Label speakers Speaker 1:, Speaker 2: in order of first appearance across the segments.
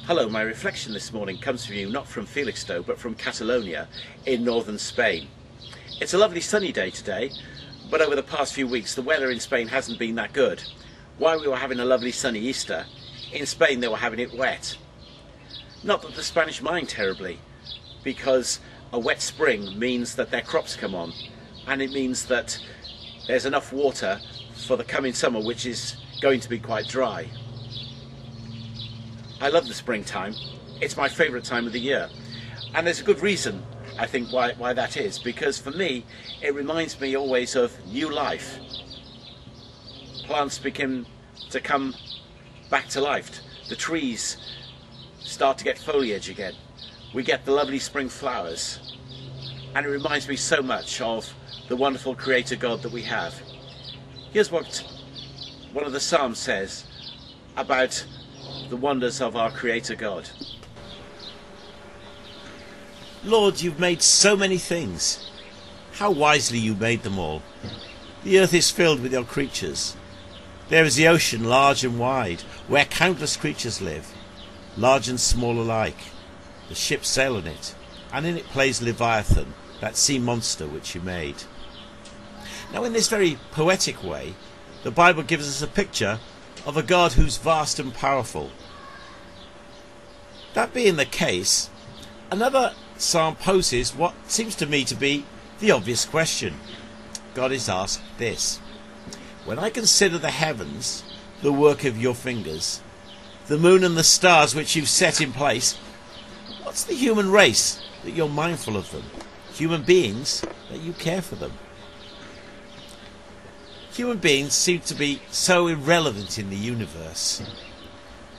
Speaker 1: Hello, my reflection this morning comes from you not from Felixstowe but from Catalonia in northern Spain. It's a lovely sunny day today, but over the past few weeks the weather in Spain hasn't been that good. While we were having a lovely sunny Easter, in Spain they were having it wet. Not that the Spanish mind terribly, because a wet spring means that their crops come on, and it means that there's enough water for the coming summer, which is going to be quite dry. I love the springtime. It's my favourite time of the year, and there's a good reason, I think, why that is, because for me it reminds me always of new life. Plants begin to come back to life. The trees start to get foliage again. We get the lovely spring flowers, and it reminds me so much of the wonderful Creator God that we have. Here's what one of the Psalms says about the wonders of our Creator God.
Speaker 2: Lord, you've made so many things. How wisely you made them all. The earth is filled with your creatures. There is the ocean, large and wide, where countless creatures live, large and small alike. The ships sail on it, and in it plays Leviathan, that sea monster which you made. Now, in this very poetic way, the Bible gives us a picture of a God who's vast and powerful. That being the case, another psalm poses what seems to me to be the obvious question. God is asked this: when I consider the heavens, the work of your fingers, the moon and the stars which you've set in place, what's the human race that you're mindful of them? Human beings that you care for them? Human beings seem to be so irrelevant in the universe.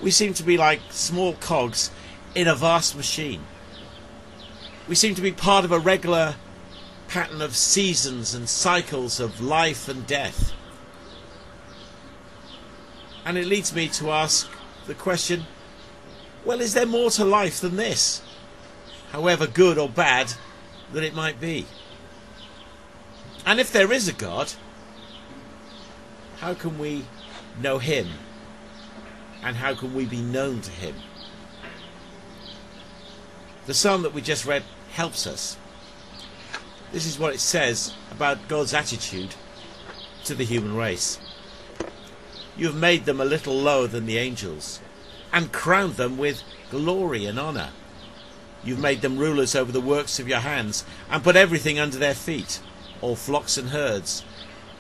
Speaker 2: We seem to be like small cogs in a vast machine. We seem to be part of a regular pattern of seasons and cycles of life and death. And it leads me to ask the question, well, is there more to life than this? However good or bad that it might be. And if there is a God, how can we know him? And how can we be known to him? The psalm that we just read helps us. This is what it says about God's attitude to the human race. You have made them a little lower than the angels, and crowned them with glory and honour. You've made them rulers over the works of your hands, and put everything under their feet, all flocks and herds,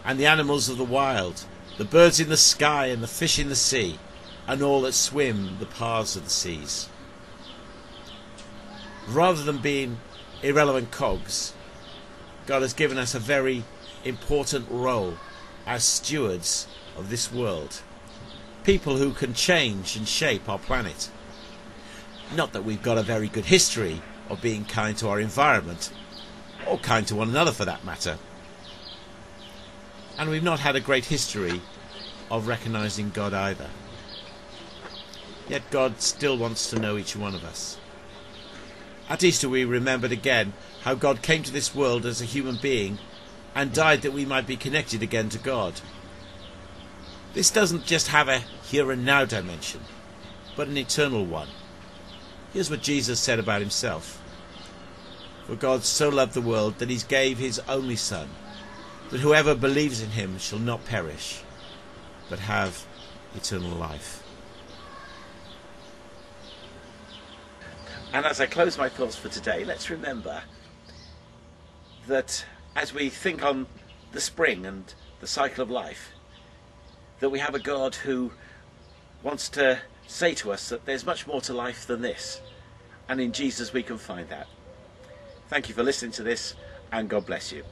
Speaker 2: and the animals of the wild, the birds in the sky and the fish in the sea, and all that swim the paths of the seas. Rather than being irrelevant cogs, God has given us a very important role as stewards of this world, people who can change and shape our planet. Not that we've got a very good history of being kind to our environment, or kind to one another for that matter. And we've not had a great history of recognising God either. Yet God still wants to know each one of us. At Easter we remembered again how God came to this world as a human being and died that we might be connected again to God. This doesn't just have a here and now dimension, but an eternal one. Here's what Jesus said about himself. For God so loved the world that he gave his only Son, that whoever believes in him shall not perish, but have eternal life.
Speaker 1: And as I close my thoughts for today, let's remember that as we think on the spring and the cycle of life, that we have a God who wants to say to us that there's much more to life than this, and in Jesus we can find that. Thank you for listening to this, and God bless you.